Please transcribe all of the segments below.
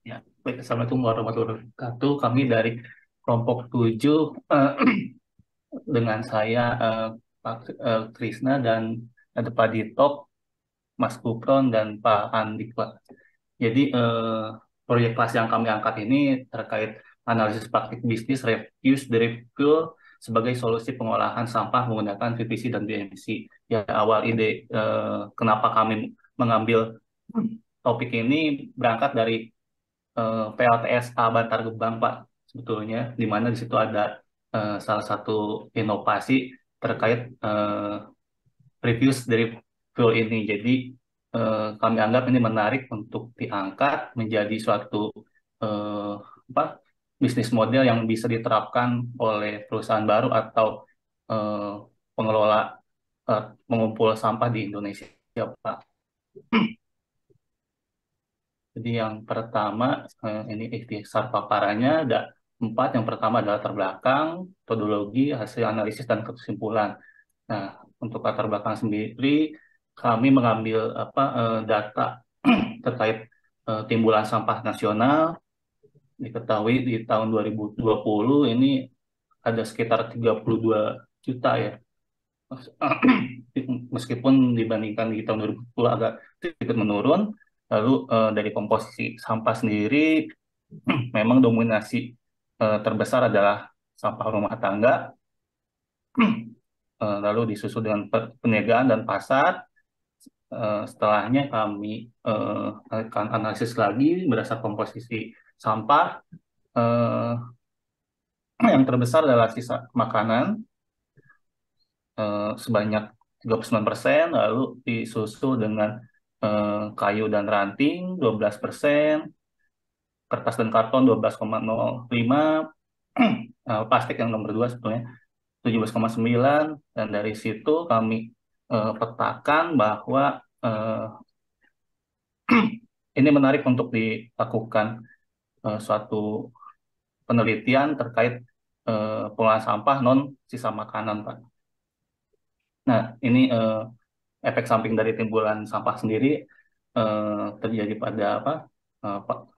Ya, baik. Assalamualaikum warahmatullahi wabarakatuh. Kami dari kelompok 7 dengan saya Pak Krisna dan ada Pak Ditok, Mas Gupron dan Pak Andik, Pak. Jadi proyek kelas yang kami angkat ini terkait analisis praktik bisnis refuse dari fuel sebagai solusi pengolahan sampah menggunakan VPC dan BMC. Ya, awal ide kenapa kami mengambil topik ini berangkat dari PLTSA Bantar Gebang, Pak, sebetulnya, di mana di situ ada salah satu inovasi terkait reviews dari fuel ini. Jadi kami anggap ini menarik untuk diangkat menjadi suatu eh, apa bisnis model yang bisa diterapkan oleh perusahaan baru atau eh, pengelola mengumpul sampah di Indonesia, Pak. Jadi yang pertama ini ikhtisar paparannya ada 4. Yang pertama adalah latar belakang, metodologi, hasil analisis dan kesimpulan. Nah, untuk latar belakang sendiri kami mengambil data terkait timbulan sampah nasional. Diketahui di tahun 2020 ini ada sekitar 32 juta ya. Meskipun dibandingkan di tahun 2010 agak sedikit menurun. Lalu dari komposisi sampah sendiri memang dominasi terbesar adalah sampah rumah tangga, lalu disusul dengan perniagaan dan pasar. Setelahnya kami akan analisis lagi berdasar komposisi sampah. Eh, yang terbesar adalah sisa makanan sebanyak 39%, lalu disusul dengan kayu dan ranting 12%, kertas dan karton 12,05, plastik yang nomor 2 sebetulnya 17,9, dan dari situ kami petakan bahwa eh, ini menarik untuk dilakukan suatu penelitian terkait pengolahan sampah non sisa makanan, Pak. Nah, ini efek samping dari timbulan sampah sendiri terjadi pada apa?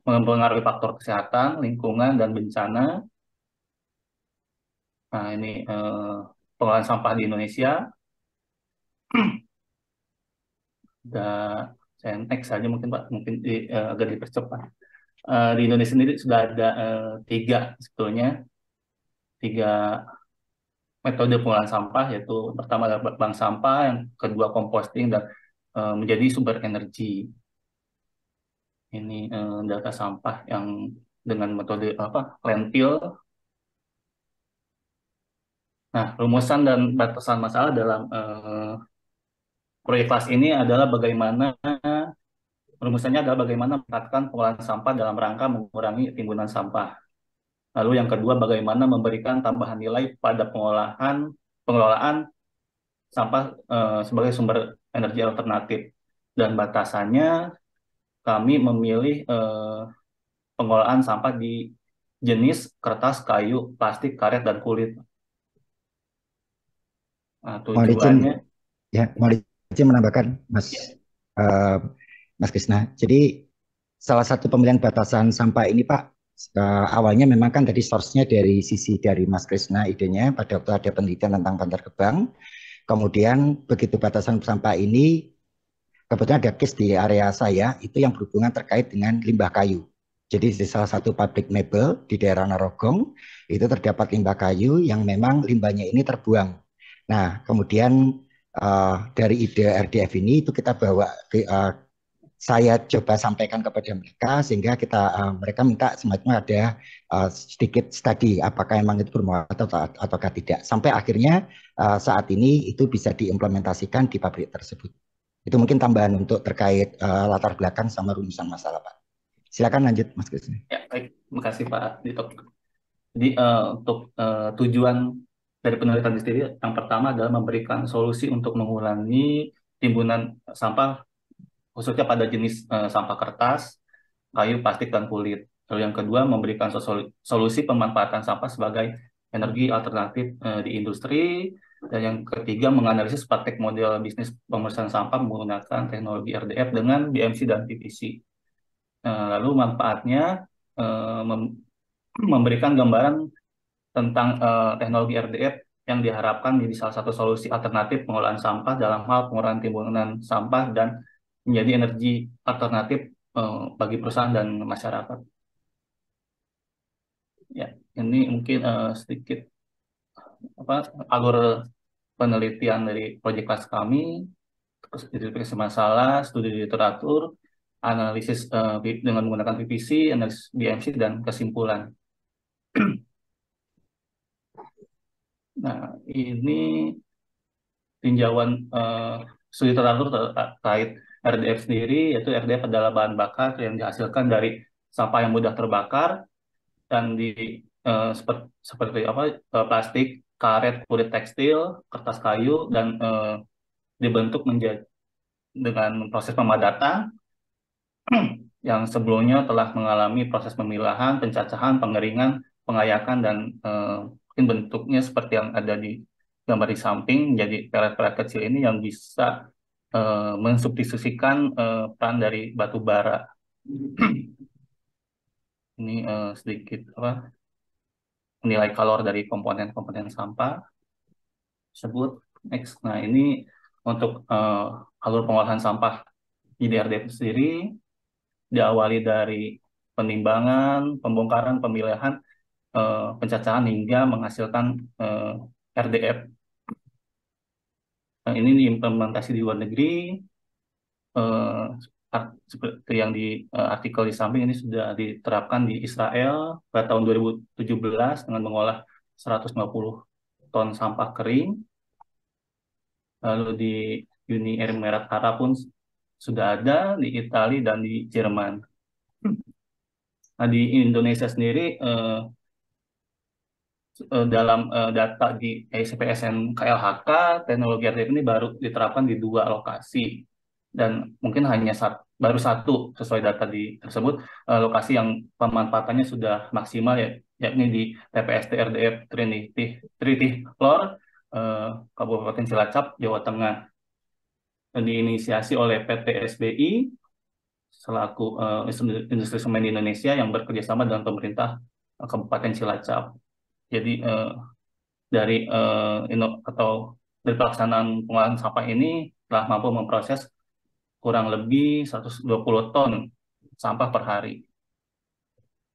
Mempengaruhi faktor kesehatan, lingkungan, dan bencana. Nah, ini pengolahan sampah di Indonesia. Saya next saja mungkin, Pak, mungkin agak dipercepat. Di Indonesia sendiri sudah ada tiga sebetulnya, tiga metode pengolahan sampah, yaitu pertama adalah bank sampah, yang kedua composting, dan menjadi sumber energi. Ini data sampah yang dengan metode landfill. Nah, rumusan dan batasan masalah dalam proyek kelas ini adalah bagaimana rumusannya adalah bagaimana meningkatkan pengolahan sampah dalam rangka mengurangi timbunan sampah. Lalu yang kedua, bagaimana memberikan tambahan nilai pada pengelolaan sampah sebagai sumber energi alternatif. Dan batasannya kami memilih pengolahan sampah di jenis kertas, kayu, plastik, karet, dan kulit. Nah, Mohon izin, tujuannya ya, mohon izin menambahkan, ya, eh, Mas Krisna. Jadi salah satu pemilihan batasan sampah ini, Pak, awalnya memang kan tadi source-nya dari sisi dari Mas Krisna idenya pada waktu ada penelitian tentang Bantar Gebang. Kemudian begitu batasan sampah ini, kebetulan ada case di area saya itu yang berhubungan terkait dengan limbah kayu. Jadi di salah satu pabrik mebel di daerah Narogong itu terdapat limbah kayu yang memang limbahnya ini terbuang. Nah, kemudian dari ide RDF ini itu kita bawa saya coba sampaikan kepada mereka sehingga mereka minta semacam ada sedikit studi apakah memang itu bermuatan ataukah tidak. Sampai akhirnya saat ini itu bisa diimplementasikan di pabrik tersebut. Itu mungkin tambahan untuk terkait latar belakang sama rumusan masalah, Pak. Silakan lanjut, Mas Krisna. ya, baik. Terima kasih, Pak Dito. Jadi untuk tujuan dari penelitian sendiri, yang pertama adalah memberikan solusi untuk mengurangi timbunan sampah, khususnya pada jenis sampah kertas, kayu, plastik, dan kulit. Lalu yang kedua, memberikan solusi pemanfaatan sampah sebagai energi alternatif di industri. Dan yang ketiga, menganalisis praktek model bisnis pemrosesan sampah menggunakan teknologi RDF dengan BMC dan PPC. Lalu manfaatnya memberikan gambaran tentang teknologi RDF yang diharapkan menjadi salah satu solusi alternatif pengolahan sampah dalam hal pengurangan timbunan sampah dan menjadi energi alternatif bagi perusahaan dan masyarakat. Ya, ini mungkin sedikit alur penelitian dari proyek kelas kami, terus identifikasi masalah, studi literatur, analisis dengan menggunakan PVC, analisis BMC, dan kesimpulan. Nah, ini tinjauan studi literatur terkait RDF sendiri, yaitu RDF adalah bahan bakar yang dihasilkan dari sampah yang mudah terbakar dan seperti plastik, karet, kulit tekstil, kertas kayu, dan dibentuk menjadi dengan proses pemadatan yang sebelumnya telah mengalami proses pemilahan, pencacahan, pengeringan, pengayakan, dan mungkin bentuknya seperti yang ada di gambar di samping, jadi pelet-pelet kecil ini yang bisa mensubstitusikan peran dari batu bara. Ini sedikit nilai kalor dari komponen-komponen sampah tersebut. Next, nah ini untuk alur pengolahan sampah di DRDF sendiri diawali dari penimbangan, pembongkaran, pemilihan, pencacahan hingga menghasilkan RDF. Nah, ini diimplementasi di luar negeri, eh, seperti yang di artikel di samping ini sudah diterapkan di Israel pada tahun 2017 dengan mengolah 150 ton sampah kering. Lalu di Uni Emirat Arab pun sudah ada, di Italia dan di Jerman. Nah, di Indonesia sendiri dalam data di ICPSN KLHK, teknologi RDF ini baru diterapkan di 2 lokasi dan mungkin hanya baru satu sesuai data di tersebut lokasi yang pemanfaatannya sudah maksimal, yakni di TPST RDF Trinity Lor, Kabupaten Cilacap, Jawa Tengah, diinisiasi oleh PT SBI selaku industri semen di Indonesia yang bekerja sama dengan pemerintah Kabupaten Cilacap. Jadi dari atau dari pelaksanaan pengolahan sampah ini telah mampu memproses kurang lebih 120 ton sampah per hari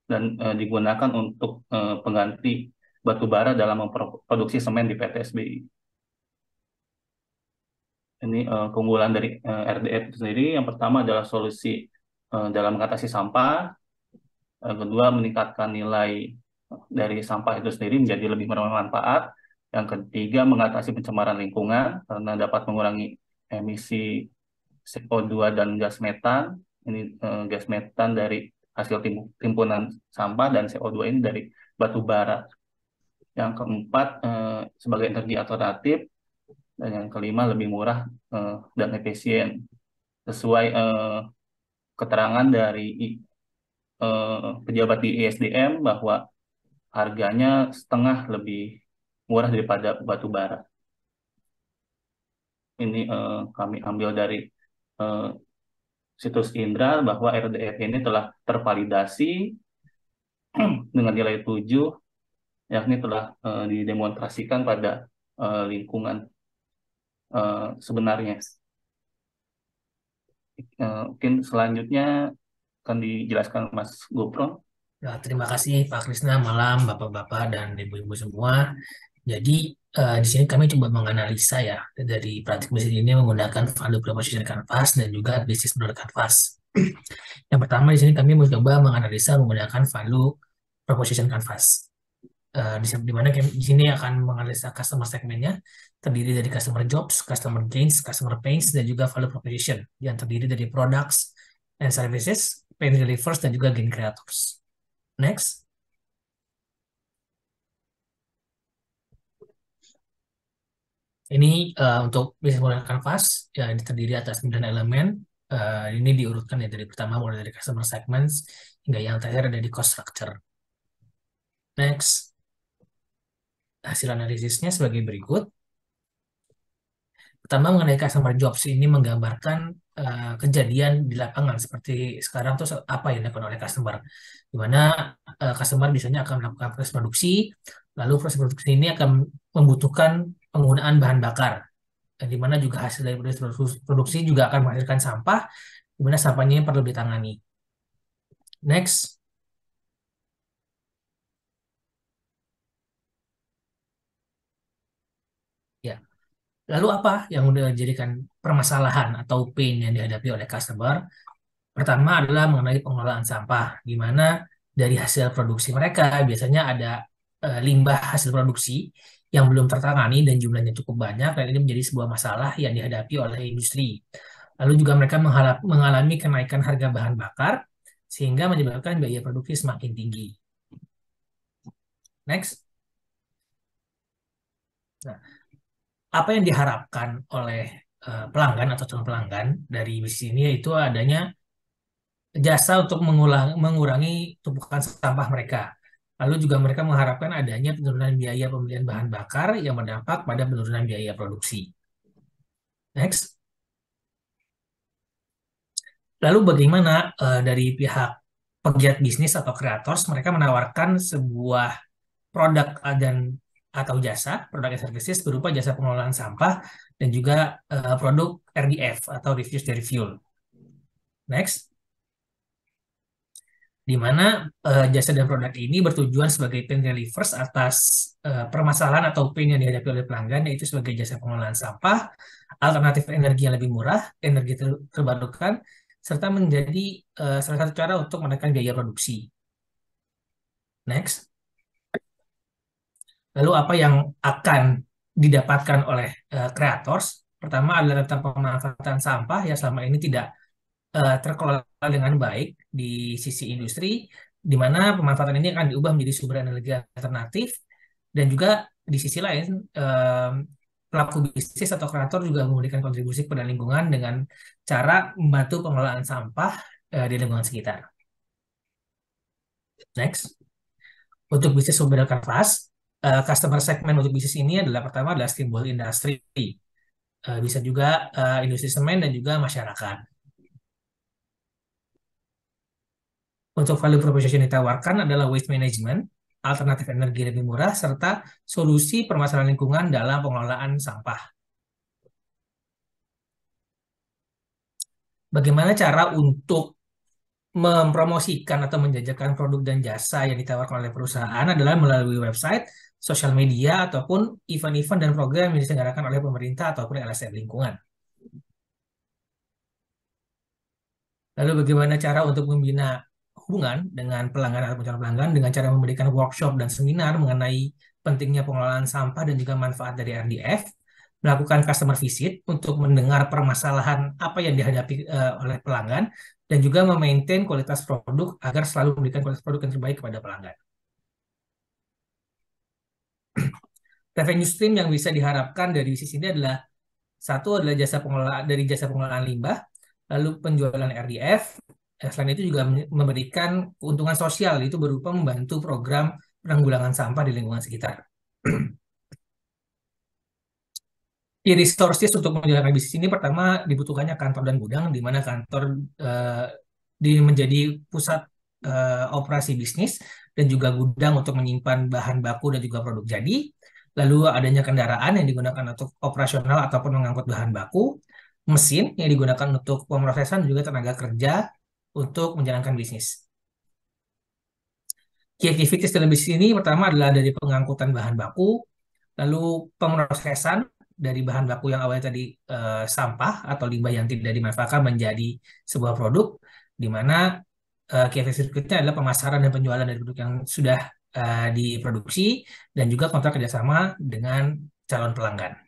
dan digunakan untuk pengganti batu bara dalam memproduksi semen di PT SBI. Ini keunggulan dari RDF itu sendiri. Yang pertama adalah solusi dalam mengatasi sampah. Kedua, meningkatkan nilai dari sampah itu sendiri menjadi lebih bermanfaat. Yang ketiga, mengatasi pencemaran lingkungan karena dapat mengurangi emisi CO2 dan gas metan. Ini gas metan dari hasil timbunan sampah dan CO2 ini dari batu bara. Yang keempat, sebagai energi alternatif. Dan yang kelima, lebih murah dan efisien. Sesuai keterangan dari pejabat di ISDM bahwa harganya setengah lebih murah daripada batu bara. Ini kami ambil dari eh, situs Indra bahwa RDF ini telah tervalidasi dengan nilai 7, yakni telah didemonstrasikan pada lingkungan sebenarnya. Mungkin selanjutnya akan dijelaskan Mas Gopro. Ya, terima kasih Pak Krisna, malam Bapak-Bapak dan Ibu-Ibu semua. Jadi di sini kami coba menganalisa ya dari praktik mesin ini menggunakan value proposition canvas dan juga business model canvas. Yang pertama di sini kami mencoba menganalisa menggunakan value proposition canvas. Di mana di sini akan menganalisa customer segmennya terdiri dari customer jobs, customer gains, customer pains, dan juga value proposition yang terdiri dari products and services, pain relievers, dan juga gain creators. Next. Ini untuk business model canvas, ya, ini terdiri atas 9 elemen. Ini diurutkan ya dari pertama mulai dari customer segments hingga yang terakhir ada di cost structure. Next. Hasil analisisnya sebagai berikut. Pertama mengenai customer jobs ini menggambarkan kejadian di lapangan seperti sekarang tuh apa yang dilakukan oleh customer, di mana customer biasanya akan melakukan proses produksi, lalu proses produksi ini akan membutuhkan penggunaan bahan bakar, di mana juga hasil dari proses produksi juga akan menghasilkan sampah, di mana sampahnya perlu ditangani. Next. Ya. Lalu apa yang udah jadikan permasalahan atau pain yang dihadapi oleh customer? Pertama adalah mengenai pengelolaan sampah, di mana dari hasil produksi mereka biasanya ada limbah hasil produksi yang belum tertangani dan jumlahnya cukup banyak, dan ini menjadi sebuah masalah yang dihadapi oleh industri. Lalu juga mereka mengalami kenaikan harga bahan bakar, sehingga menyebabkan biaya produksi semakin tinggi. Next. Nah, apa yang diharapkan oleh pelanggan atau calon pelanggan dari bisnis ini yaitu adanya jasa untuk mengurangi tumpukan sampah mereka. Lalu juga mereka mengharapkan adanya penurunan biaya pembelian bahan bakar yang berdampak pada penurunan biaya produksi. Next. Lalu bagaimana dari pihak pegiat bisnis atau kreators mereka menawarkan sebuah produk dan atau jasa, produk and services berupa jasa pengelolaan sampah dan juga produk RDF atau refuse dari fuel. Next. Di mana jasa dan produk ini bertujuan sebagai pain relievers atas permasalahan atau pain yang dihadapi oleh pelanggan, yaitu sebagai jasa pengelolaan sampah, alternatif energi yang lebih murah, energi terbarukan, serta menjadi salah satu cara untuk menekan biaya produksi. Next. Lalu apa yang akan didapatkan oleh creators? Pertama adalah tentang pemanfaatan sampah yang selama ini tidak terkelola dengan baik di sisi industri, di mana pemanfaatan ini akan diubah menjadi sumber energi alternatif, dan juga di sisi lain pelaku bisnis atau kreator juga memberikan kontribusi kepada lingkungan dengan cara membantu pengelolaan sampah di lingkungan sekitar. Next. Untuk bisnis sumber kanvas, customer segment untuk bisnis ini adalah pertama adalah steamboat industry, bisa juga industri semen dan juga masyarakat. Untuk value proposition yang ditawarkan adalah waste management, alternatif energi lebih murah, serta solusi permasalahan lingkungan dalam pengelolaan sampah. Bagaimana cara untuk mempromosikan atau menjajakan produk dan jasa yang ditawarkan oleh perusahaan adalah melalui website, sosial media, ataupun event-event dan program yang diselenggarakan oleh pemerintah ataupun LSM lingkungan. Lalu bagaimana cara untuk membina hubungan dengan pelanggan atau calon pelanggan dengan cara memberikan workshop dan seminar mengenai pentingnya pengelolaan sampah dan juga manfaat dari RDF, melakukan customer visit untuk mendengar permasalahan apa yang dihadapi oleh pelanggan, dan juga memaintain kualitas produk agar selalu memberikan kualitas produk yang terbaik kepada pelanggan. Revenue stream yang bisa diharapkan dari bisnis ini adalah satu adalah jasa pengelolaan limbah, lalu penjualan RDF. Selain itu juga memberikan keuntungan sosial, itu berupa membantu program penanggulangan sampah di lingkungan sekitar. Key resources untuk menjalankan bisnis ini pertama dibutuhkannya kantor dan gudang, di mana kantor menjadi pusat operasi bisnis dan juga gudang untuk menyimpan bahan baku dan juga produk jadi. Lalu adanya kendaraan yang digunakan untuk operasional ataupun mengangkut bahan baku, mesin yang digunakan untuk pemrosesan dan juga tenaga kerja untuk menjalankan bisnis. Key activities dalam bisnis ini pertama adalah dari pengangkutan bahan baku, lalu pemrosesan dari bahan baku yang awalnya tadi sampah atau limbah yang tidak dimanfaatkan menjadi sebuah produk, di mana key activities berikutnya adalah pemasaran dan penjualan dari produk yang sudah diproduksi, dan juga kontrak kerjasama dengan calon pelanggan.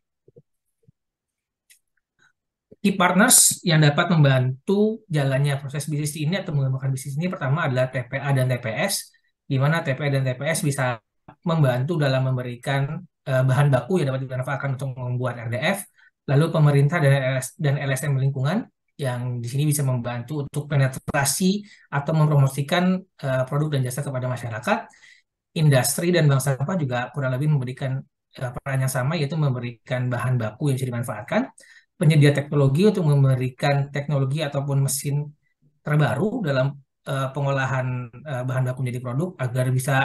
Key partners yang dapat membantu jalannya proses bisnis ini atau mengembangkan bisnis ini pertama adalah TPA dan TPS, di mana TPA dan TPS bisa membantu dalam memberikan bahan baku yang dapat dimanfaatkan untuk membuat RDF, lalu pemerintah dan LSM lingkungan yang di sini bisa membantu untuk penetrasi atau mempromosikan produk dan jasa kepada masyarakat. Industri dan bank sampah juga kurang lebih memberikan peran yang sama, yaitu memberikan bahan baku yang bisa dimanfaatkan, penyedia teknologi untuk memberikan teknologi ataupun mesin terbaru dalam pengolahan bahan baku menjadi produk agar bisa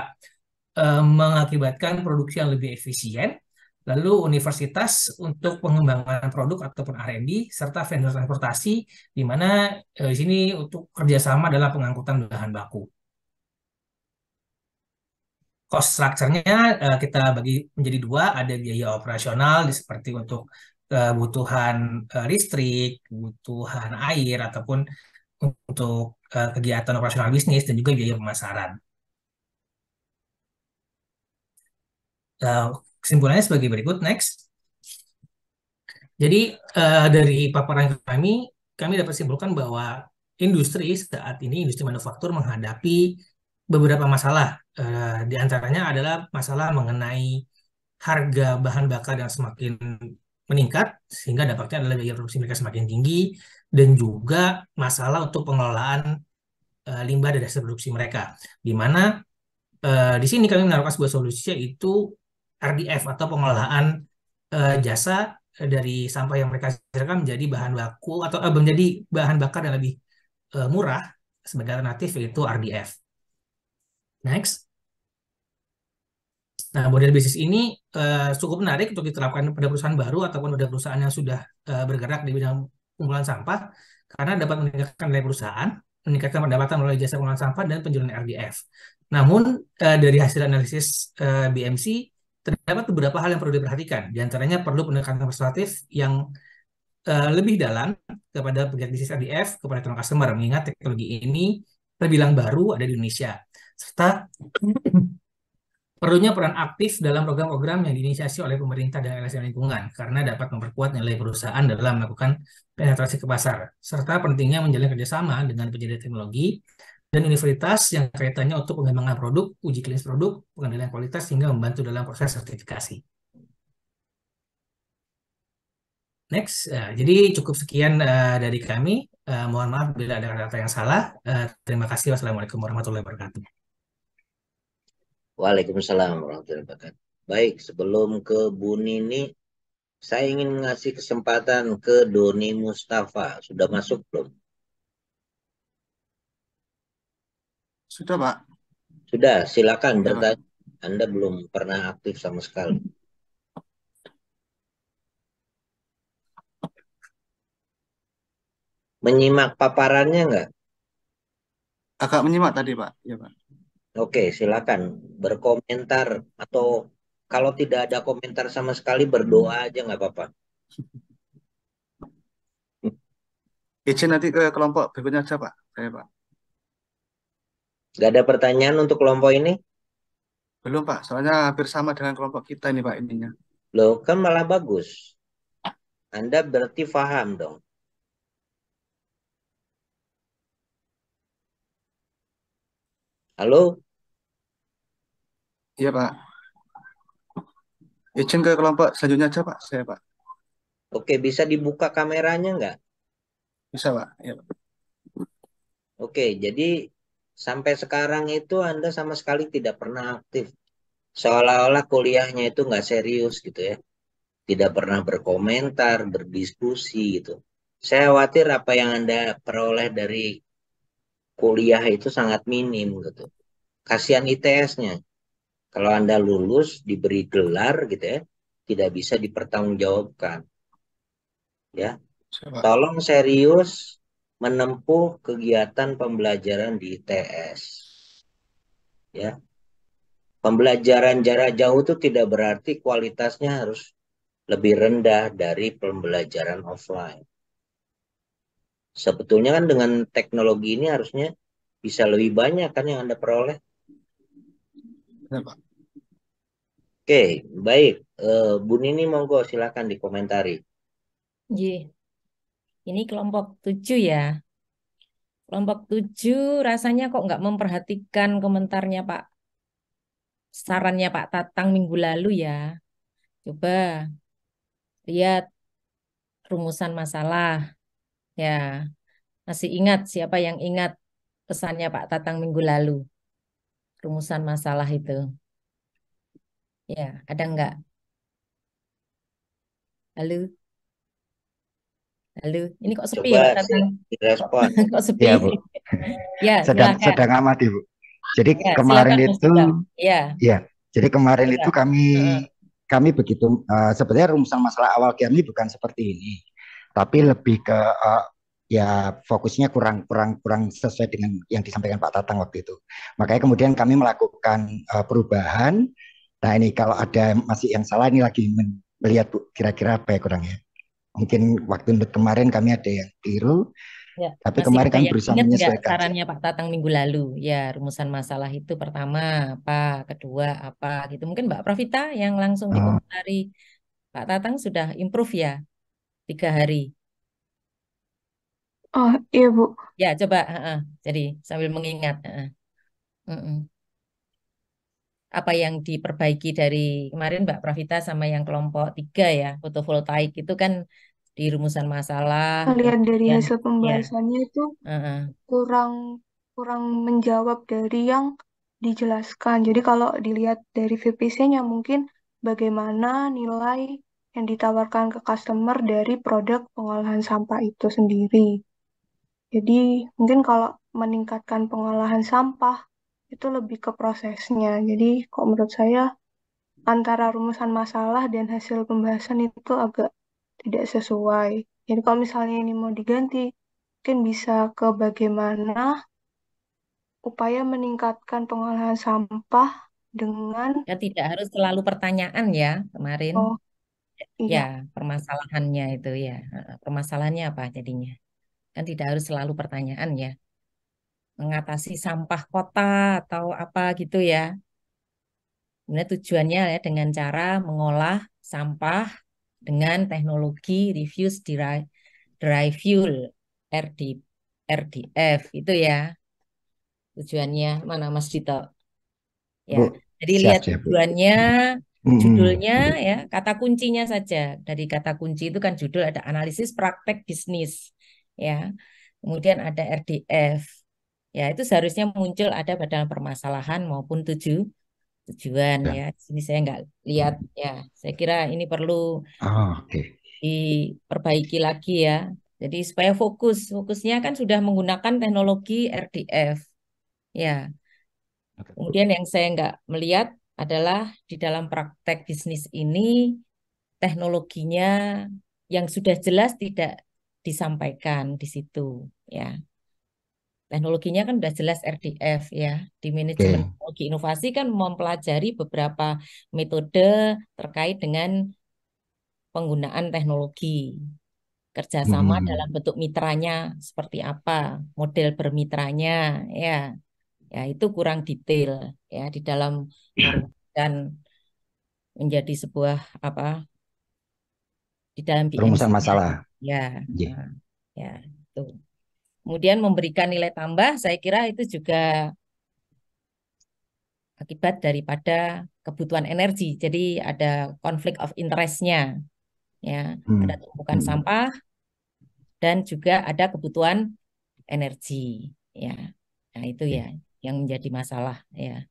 mengakibatkan produksi yang lebih efisien. Lalu universitas untuk pengembangan produk ataupun R&D, serta vendor transportasi, di mana di sini untuk kerjasama dalam pengangkutan bahan baku. Cost structure-nya kita bagi menjadi dua, ada biaya operasional seperti untuk kebutuhan listrik, kebutuhan air, ataupun untuk kegiatan operasional bisnis, dan juga biaya pemasaran. Kesimpulannya sebagai berikut, next. Jadi dari paparan kami dapat simpulkan bahwa industri saat ini, industri manufaktur menghadapi beberapa masalah. Di antaranya adalah masalah mengenai harga bahan bakar yang semakin meningkat, sehingga dampaknya adalah biaya produksi mereka semakin tinggi, dan juga masalah untuk pengelolaan limbah dari hasil produksi mereka. Di mana di sini kami menaruhkan sebuah solusi, yaitu RDF atau pengolahan jasa dari sampah yang mereka hasilkan menjadi bahan baku atau menjadi bahan bakar yang lebih murah sebagai alternatif, yaitu RDF. Next. Nah, model bisnis ini cukup menarik untuk diterapkan pada perusahaan baru ataupun pada perusahaan yang sudah bergerak di bidang pengumpulan sampah, karena dapat meningkatkan nilai perusahaan, meningkatkan pendapatan melalai jasa pengolahan sampah dan penjualan RDF. Namun, dari hasil analisis BMC, terdapat beberapa hal yang perlu diperhatikan. Di antaranya perlu pendekatan persuasif yang lebih dalam kepada pegiat bisnis RDF, kepada calon customer, mengingat teknologi ini terbilang baru ada di Indonesia. Serta perlunya peran aktif dalam program-program yang diinisiasi oleh pemerintah dan LSM lingkungan, karena dapat memperkuat nilai perusahaan dalam melakukan penetrasi ke pasar, serta pentingnya menjalin kerjasama dengan penyedia teknologi dan universitas yang kaitannya untuk pengembangan produk, uji klinis produk, pengendalian kualitas, hingga membantu dalam proses sertifikasi. Next, jadi cukup sekian dari kami. Mohon maaf bila ada kata-kata yang salah. Terima kasih. Wassalamualaikum warahmatullahi wabarakatuh. Waalaikumsalam warahmatullahi wabarakatuh. Baik, sebelum ke Bu Nini, saya ingin mengasih kesempatan ke Doni Mustafa. Sudah masuk belum? Sudah, Pak. Sudah, silakan Ya, Pak. bertanya. Anda belum pernah aktif sama sekali. Menyimak paparannya nggak? Agak menyimak tadi, Pak. Ya, Pak. Oke, silakan berkomentar, atau kalau tidak ada komentar sama sekali berdoa aja nggak apa-apa. Izin nanti ke kelompok berikutnya aja, Pak. Saya, Pak. Nggak ada pertanyaan untuk kelompok ini? Belum, Pak. Soalnya hampir sama dengan kelompok kita ini, Pak, ininya. Loh, kan malah bagus. Anda berarti paham dong. Halo? Iya, Pak. Izin ke kelompok selanjutnya aja, Pak. Saya, Pak. Oke, bisa dibuka kameranya nggak? Bisa, Pak. Ya, Pak. Oke, jadi sampai sekarang itu Anda sama sekali tidak pernah aktif. Seolah-olah kuliahnya itu nggak serius gitu ya. Tidak pernah berkomentar, berdiskusi gitu. Saya khawatir apa yang Anda peroleh dari kuliah itu sangat minim gitu. Kasihan ITS-nya. Kalau Anda lulus, diberi gelar gitu ya, tidak bisa dipertanggungjawabkan. Ya, Bisa, Pak. tolong serius menempuh kegiatan pembelajaran di ITS. Ya, pembelajaran jarak jauh itu tidak berarti kualitasnya harus lebih rendah dari pembelajaran offline. Sebetulnya kan dengan teknologi ini harusnya bisa lebih banyak kan yang Anda peroleh. Ya, Pak. Oke, baik. Bu Nini monggo silakan dikomentari. Ye, ini kelompok 7 ya. Kelompok 7 rasanya kok nggak memperhatikan komentarnya Pak. Sarannya Pak Tatang minggu lalu ya. Coba lihat rumusan masalah. Ya, masih ingat siapa yang ingat pesannya Pak Tatang minggu lalu? Rumusan masalah itu. Ya, ada nggak? Halo, halo. Ini kok sepi Coba Pak Tatang? Kok, direspon. kok sepi? Ya Bu, Ya, silakan. sedang amati Bu. Jadi Ya, kemarin silakan Mas itu, Dito. Ya, ya, jadi kemarin coba. itu kami Heeh. kami begitu sebenarnya rumusan masalah awal kami bukan seperti ini, tapi lebih ke ya fokusnya kurang kurang kurang sesuai dengan yang disampaikan Pak Tatang waktu itu. Makanya kemudian kami melakukan perubahan. Nah ini kalau ada masih yang salah ini lagi melihat Bu, kira-kira apa ya kurangnya. Mungkin waktu kemarin kami ada yang keliru, Ya, tapi masih kemarin ada kami yang berusaha ingat nggak menyesuaikan. sarannya Pak Tatang minggu lalu? Ya, rumusan masalah itu pertama apa, kedua apa gitu. Mungkin Mbak Pravita yang langsung Oh, dikomentari. Pak Tatang sudah improve ya 3 hari. Oh iya Bu, Ya, coba. Jadi sambil mengingat. Mm-mm. Apa yang diperbaiki dari kemarin Mbak Pravita sama yang kelompok 3 ya, fotovoltaik itu kan di rumusan masalah, lihat dari kemudian hasil ya, pembahasannya itu heeh. kurang kurang menjawab dari yang dijelaskan. Jadi kalau dilihat dari VPC-nya mungkin bagaimana nilai yang ditawarkan ke customer dari produk pengolahan sampah itu sendiri. Jadi mungkin kalau meningkatkan pengolahan sampah itu lebih ke prosesnya. Jadi kok menurut saya antara rumusan masalah dan hasil pembahasan itu agak tidak sesuai. Jadi kalau misalnya ini mau diganti, mungkin bisa ke bagaimana upaya meningkatkan pengolahan sampah dengan Ya tidak harus selalu pertanyaan ya kemarin. oh Ya, iya, permasalahannya itu ya. Permasalahannya apa jadinya? Kan tidak harus selalu pertanyaan ya. Mengatasi sampah kota atau apa gitu ya. Sebenarnya tujuannya ya dengan cara mengolah sampah dengan teknologi refuse dry fuel RD, RDF itu ya tujuannya mana Mas Dito ya. Bu, Jadi siap lihat siap Bu. tujuannya, Mm-mm. judulnya ya, kata kuncinya saja. Dari kata kunci itu kan judul ada analisis praktek bisnis ya. Kemudian ada RDF. Ya, itu seharusnya muncul ada pada permasalahan maupun tujuan Ya. ya. Di sini saya nggak lihat ya. Saya kira ini perlu Oh, oke. diperbaiki lagi ya. Jadi supaya fokusnya kan sudah menggunakan teknologi RDF. Ya, Oke, Bu. kemudian yang saya nggak melihat adalah di dalam praktek bisnis ini teknologinya yang sudah jelas tidak disampaikan di situ. Ya, teknologinya kan sudah jelas RDF ya. Di manajemen Oke. teknologi inovasi kan mempelajari beberapa metode terkait dengan penggunaan teknologi. Kerjasama dalam Mm-mm. bentuk mitranya seperti apa, model bermitranya, ya, ya itu kurang detail ya di dalam merumuskan menjadi sebuah apa di dalam Rumusan BMC-nya, masalah. ya, Iya. nah, ya itu. Kemudian memberikan nilai tambah, saya kira itu juga akibat daripada kebutuhan energi. Jadi ada konflik of interest-nya, ya, ada Mm. tumpukan Mm. sampah dan juga ada kebutuhan energi ya. Nah, itu ya Oke. yang menjadi masalah ya.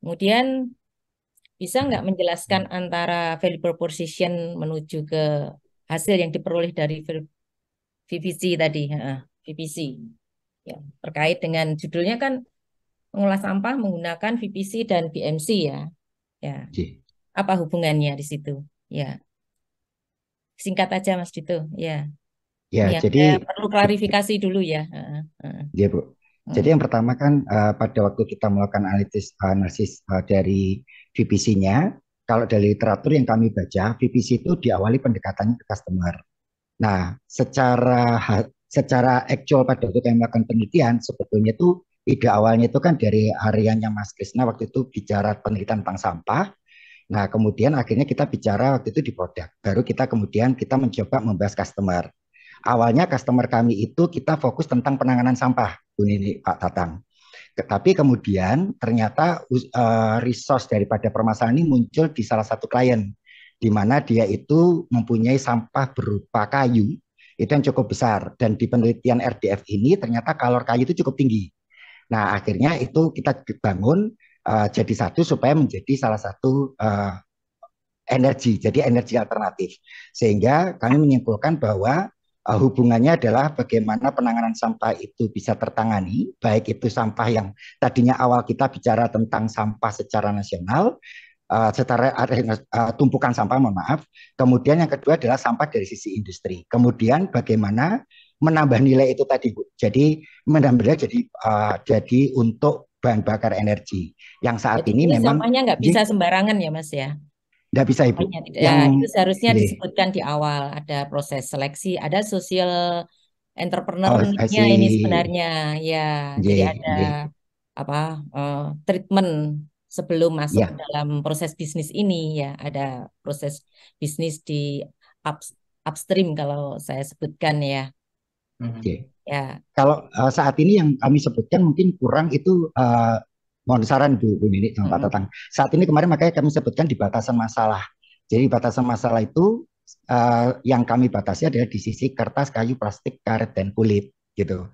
Kemudian bisa nggak menjelaskan antara value proposition menuju ke hasil yang diperoleh dari VPC tadi, VPC ya. Terkait dengan judulnya kan mengolah sampah menggunakan VPC dan BMC ya. Ya, Oke. apa hubungannya di situ? Ya, singkat aja Mas Dito. Ya, ini Ya, yang jadi saya perlu klarifikasi dulu ya. ya Bu. Jadi Hmm. yang pertama kan pada waktu kita melakukan analisis dari VPC-nya, kalau dari literatur yang kami baca, VPC itu diawali pendekatannya ke customer. Nah, secara actual pada waktu kami melakukan penelitian, sebetulnya itu ide awalnya itu kan dari areanya Mas Krisna waktu itu bicara penelitian tentang sampah. Nah, kemudian akhirnya kita bicara waktu itu di produk. Baru kita kemudian kita mencoba membahas customer. Awalnya customer kami itu kita fokus tentang penanganan sampah, Bu Nini, Pak Tatang. Tetapi kemudian ternyata resource daripada permasalahan ini muncul di salah satu klien, di mana dia itu mempunyai sampah berupa kayu, itu yang cukup besar. Dan di penelitian RDF ini ternyata kalor kayu itu cukup tinggi. Nah, akhirnya itu kita bangun jadi satu supaya menjadi salah satu energi, jadi energi alternatif. Sehingga kami menyimpulkan bahwa hubungannya adalah bagaimana penanganan sampah itu bisa tertangani, baik itu sampah yang tadinya awal kita bicara tentang sampah secara nasional, tumpukan sampah, mohon maaf. Kemudian yang kedua adalah sampah dari sisi industri. Kemudian bagaimana menambah nilai itu tadi, Bu. Jadi menambah jadi untuk bahan bakar energi. Yang saat Jadi ini ini memang sampahnya nggak bisa sembarangan ya, Mas ya? tidak bisa, Ibu. Sampahnya tidak. Yang Ya, itu seharusnya yeah. disebutkan di awal. Ada proses seleksi, ada social I entrepreneur-nya ini see. sebenarnya. Ya, jadi Yeah, ada yeah. treatment sebelum masuk Yeah. ke dalam proses bisnis ini ya. Ada proses bisnis di upstream kalau saya sebutkan ya. Oke. Ya. Kalau saat ini yang kami sebutkan mungkin kurang itu, mohon saran Bu Nini sama Pak Tatang. Saat ini kemarin makanya kami sebutkan di batasan masalah. Jadi batasan masalah itu yang kami batasi adalah di sisi kertas, kayu, plastik, karet, dan kulit gitu.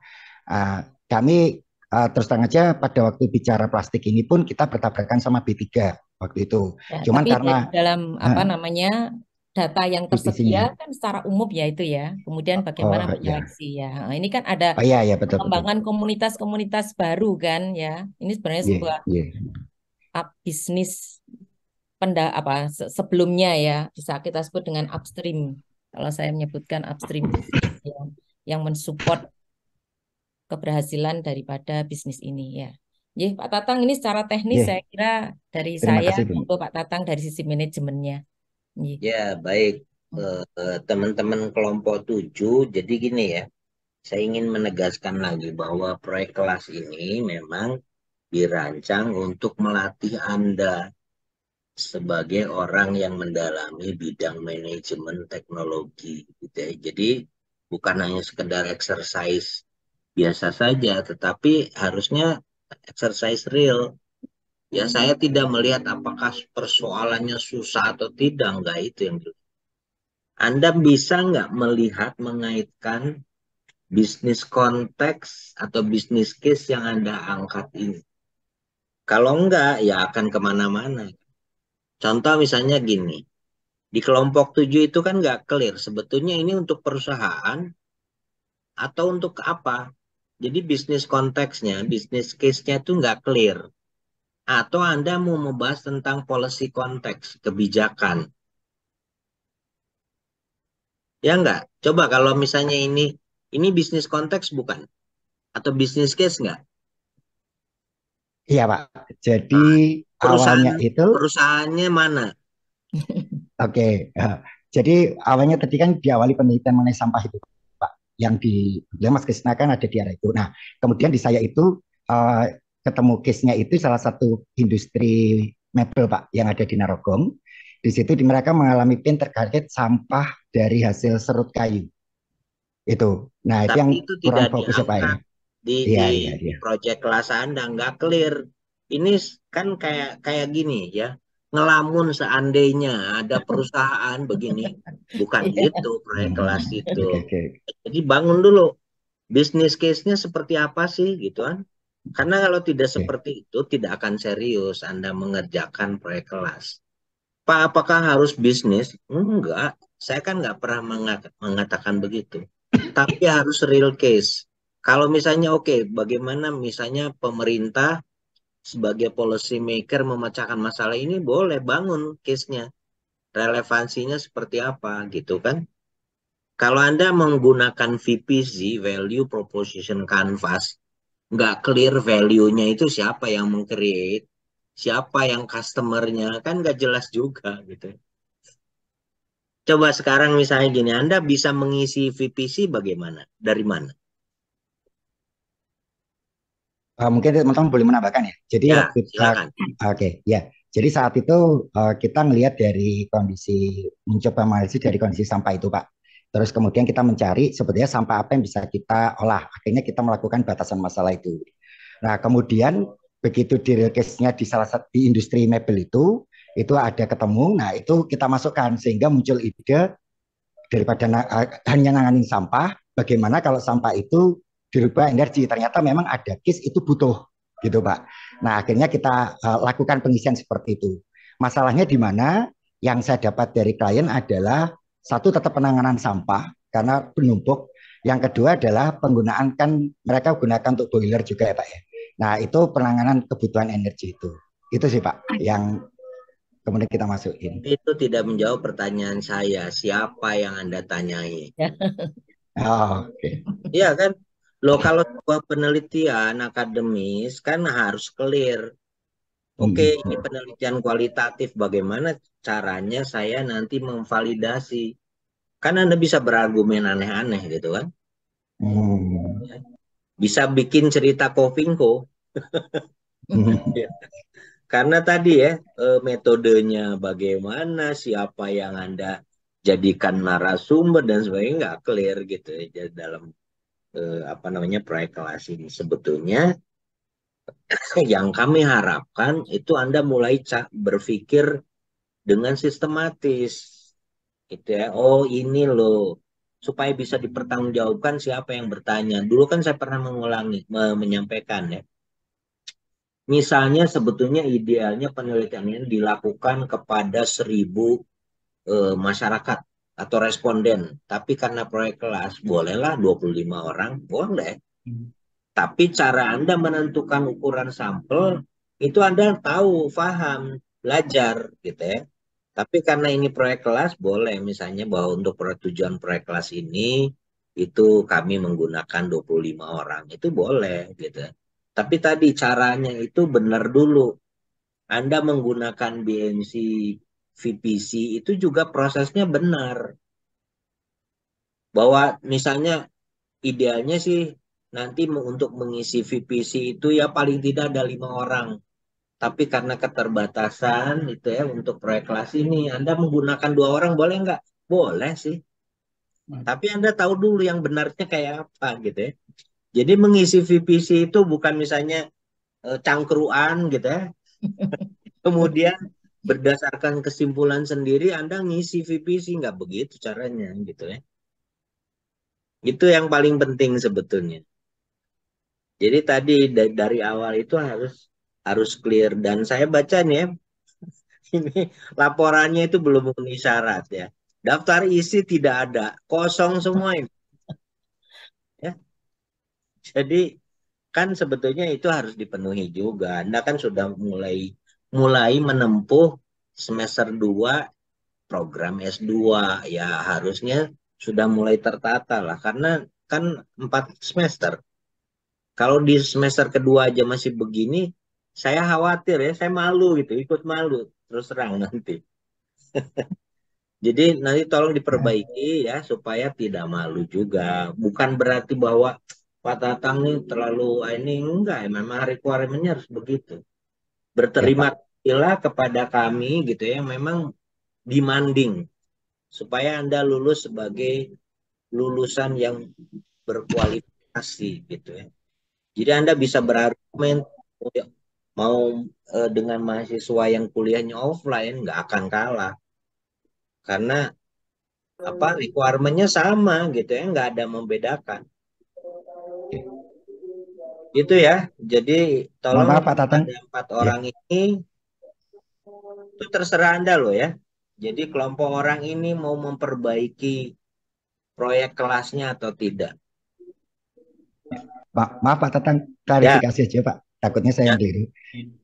Kami terus terang aja pada waktu bicara plastik ini pun kita bertabrakan sama B3 waktu itu. Ya, Cuman tapi karena dalam data yang tersedia kan secara umum ya itu ya. Kemudian bagaimana menyeleksi ya. Nah, ini kan ada betul, pengembangan komunitas-komunitas baru kan ya. Ini sebenarnya sebuah bisnis sebelumnya ya, bisa kita sebut dengan upstream. Kalau saya menyebutkan upstream ya, yang mensupport keberhasilan daripada bisnis ini ya. Pak Tatang, ini secara teknis saya kira dari saya untuk Pak Tatang dari sisi manajemennya. Ya, baik. Teman-teman kelompok 7, jadi gini ya, saya ingin menegaskan lagi bahwa proyek kelas ini memang dirancang untuk melatih Anda sebagai orang yang mendalami bidang manajemen teknologi gitu ya. Jadi bukan hanya sekedar exercise biasa saja, tetapi harusnya exercise real. Ya, saya tidak melihat apakah persoalannya susah atau tidak, enggak itu yang dulu. Anda bisa nggak melihat mengaitkan bisnis konteks atau bisnis case yang Anda angkat ini? Kalau enggak, ya akan kemana-mana. Contoh misalnya gini, di kelompok 7 itu kan nggak clear, sebetulnya ini untuk perusahaan atau untuk apa? Jadi bisnis konteksnya, bisnis case-nya itu nggak clear. Atau Anda mau membahas tentang policy konteks, kebijakan. Ya enggak? Coba kalau misalnya ini bisnis konteks bukan? Atau bisnis case enggak? Iya Pak, jadi awalnya itu perusahaannya mana? Oke, jadi awalnya tadi kan diawali penelitian mengenai sampah itu Pak, yang di Mas Krisna kan ada di arah itu. Nah, kemudian di saya itu ketemu case-nya itu salah satu industri mebel Pak yang ada di Narogong. Di situ mereka mengalami pain terkait sampah dari hasil serut kayu. Itu. Nah, itu yang itu kurang tidak fokus ya Pak ya. Di proyek kelas Anda nggak clear. Ini kan kayak gini ya. Ngelamun seandainya ada perusahaan begini. Bukan gitu proyek kelas itu. Jadi bangun dulu. Bisnis case-nya seperti apa sih gitu kan. Karena kalau tidak seperti itu tidak akan serius Anda mengerjakan proyek kelas. Pak, apakah harus bisnis? Enggak. Saya kan nggak pernah mengatakan begitu. Tapi harus real case. Kalau misalnya bagaimana misalnya pemerintah sebagai policy maker memecahkan masalah ini, boleh bangun case-nya. Relevansinya seperti apa gitu kan. Kalau Anda menggunakan VPC, Value Proposition Canvas, nggak clear value-nya itu siapa yang meng-create, siapa yang customer-nya, kan nggak jelas juga gitu. Coba sekarang misalnya gini, Anda bisa mengisi VPC bagaimana? Dari mana? Mungkin teman-teman boleh menambahkan ya. Jadi waktu silakan. Jadi saat itu kita melihat dari mencoba menganalisis dari kondisi sampah itu Pak. Terus kemudian kita mencari sebetulnya sampah apa yang bisa kita olah. Akhirnya kita melakukan batasan masalah itu. Nah kemudian begitu di real case-nya di salah satu di industri mebel itu ada ketemu. Nah itu kita masukkan sehingga muncul ide daripada hanya nanganin sampah. Bagaimana kalau sampah itu dirubah energi, ternyata memang ada case itu butuh gitu Pak. Nah akhirnya kita lakukan pengisian seperti itu. Masalahnya di mana? yang saya dapat dari klien adalah satu, tetap penanganan sampah karena penumpuk. Yang kedua adalah penggunaan, kan mereka gunakan untuk boiler juga ya Pak ya. Nah itu penanganan kebutuhan energi itu sih Pak yang kemudian kita masukin. Itu tidak menjawab pertanyaan saya, siapa yang Anda tanyai? Oh, oke. Iya kan? Loh, kalau sebuah penelitian akademis kan harus clear. Oke, ini penelitian kualitatif. Bagaimana caranya saya nanti memvalidasi? Kan Anda bisa berargumen aneh-aneh gitu kan? Bisa bikin cerita Kofinko. Ya. Karena tadi ya, metodenya bagaimana, siapa yang Anda jadikan narasumber dan sebagainya nggak clear gitu ya dalam proyek kelas ini. Sebetulnya yang kami harapkan itu Anda mulai berpikir dengan sistematis gitu ya. Oh ini loh, supaya bisa dipertanggungjawabkan siapa yang bertanya. Dulu kan saya pernah menyampaikan ya. Misalnya sebetulnya idealnya penelitian ini dilakukan kepada 1.000 masyarakat atau responden. Tapi karena proyek kelas, bolehlah 25 orang, boleh. Tapi cara Anda menentukan ukuran sampel, itu Anda tahu, paham, belajar gitu ya. Tapi karena ini proyek kelas, boleh misalnya bahwa untuk tujuan proyek kelas ini, itu kami menggunakan 25 orang. Itu boleh gitu. Tapi tadi caranya itu benar dulu. Anda menggunakan BMC, VPC, itu juga prosesnya benar. Bahwa misalnya idealnya sih nanti untuk mengisi VPC itu ya paling tidak ada 5 orang. Tapi karena keterbatasan itu ya untuk proyek kelas ini, Anda menggunakan 2 orang boleh nggak? Boleh sih. Tapi Anda tahu dulu yang benarnya kayak apa gitu ya. Jadi mengisi VPC itu bukan misalnya cangkruan gitu ya. Kemudian berdasarkan kesimpulan sendiri Anda ngisi VPC, nggak begitu caranya gitu ya. Itu yang paling penting sebetulnya. Jadi tadi dari awal itu harus clear, dan saya baca nih ya, ini laporannya itu belum memenuhi syarat ya. Daftar isi tidak ada, kosong semua ini. Ya. Jadi kan sebetulnya itu harus dipenuhi juga. Anda kan sudah mulai menempuh semester 2 program S2, ya harusnya sudah mulai tertata lah, karena kan 4 semester. Kalau di semester kedua aja masih begini, saya khawatir ya, saya malu gitu, ikut malu terus terang nanti. Jadi nanti tolong diperbaiki ya supaya tidak malu juga. Bukan berarti bahwa Pak Tatang ini terlalu ini enggak, ya, memang requirement-nya harus begitu. Berterima kasihlah kepada kami gitu ya, memang demanding supaya Anda lulus sebagai lulusan yang berkualifikasi gitu ya. Jadi Anda bisa berargumen mau dengan mahasiswa yang kuliahnya offline nggak akan kalah. Karena requirement-nya sama gitu ya, nggak ada membedakan. Gitu ya. Jadi tolong Pak Tatang. ada 4 orang ini itu terserah Anda loh ya. Jadi kelompok orang ini mau memperbaiki proyek kelasnya atau tidak. Maaf Pak Tatang, klarifikasi aja Pak. Takutnya saya keliru.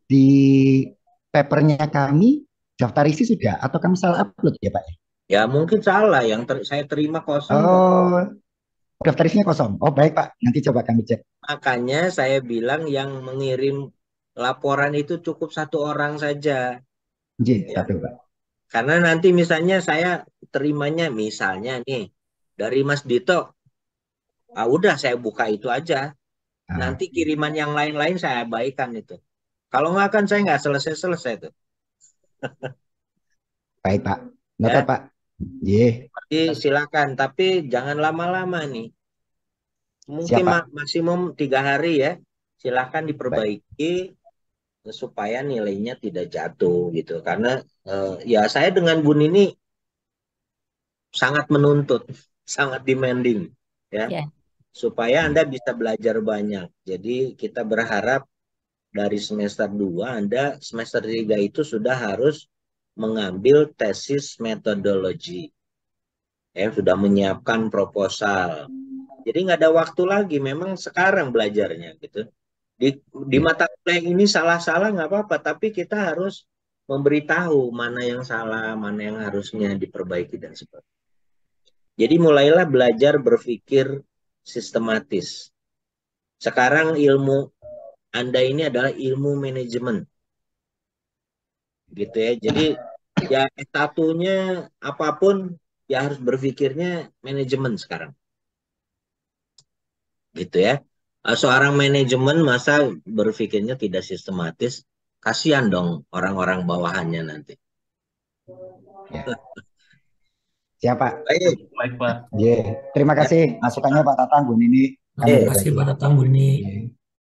Di papernya kami daftar isi sudah atau kami salah upload ya Pak? Ya mungkin salah, yang saya terima kosong. Oh, daftar isinya kosong. Oh baik Pak, nanti coba kami cek. Makanya saya bilang yang mengirim laporan itu cukup 1 orang saja. Ya. 1 Pak. Karena nanti misalnya saya terimanya misalnya nih dari Mas Dito, udah saya buka itu aja. Nanti kiriman yang lain-lain saya abaikan itu. Kalau nggak kan saya nggak selesai-selesai tuh. Baik Pak, noted Pak. Jadi silakan, tapi jangan lama-lama nih. Mungkin maksimum 3 hari ya. Silakan diperbaiki supaya nilainya tidak jatuh gitu. Karena ya saya dengan Bun ini sangat menuntut, sangat demanding ya. Supaya Anda bisa belajar banyak. Jadi kita berharap dari semester 2 Anda semester 3 itu sudah harus mengambil tesis metodologi, sudah menyiapkan proposal. Jadi nggak ada waktu lagi, memang sekarang belajarnya gitu. Di mata kuliah ini salah-salah nggak apa-apa, tapi kita harus memberitahu mana yang salah, mana yang harusnya diperbaiki dan sebagainya. Jadi mulailah belajar berpikir sistematis. Sekarang ilmu Anda ini adalah ilmu manajemen. Gitu ya. Jadi ya S1-nya apapun ya harus berpikirnya manajemen sekarang. Gitu ya. Seorang manajemen masa berpikirnya tidak sistematis, kasihan dong orang-orang bawahannya nanti. Ya. Siapa? Baik. Baik, Pak. Terima kasih masukannya Pak Tatang, Bu Nini. Kami Terima kasih berbagi. Pak Tatang, Bu Nini.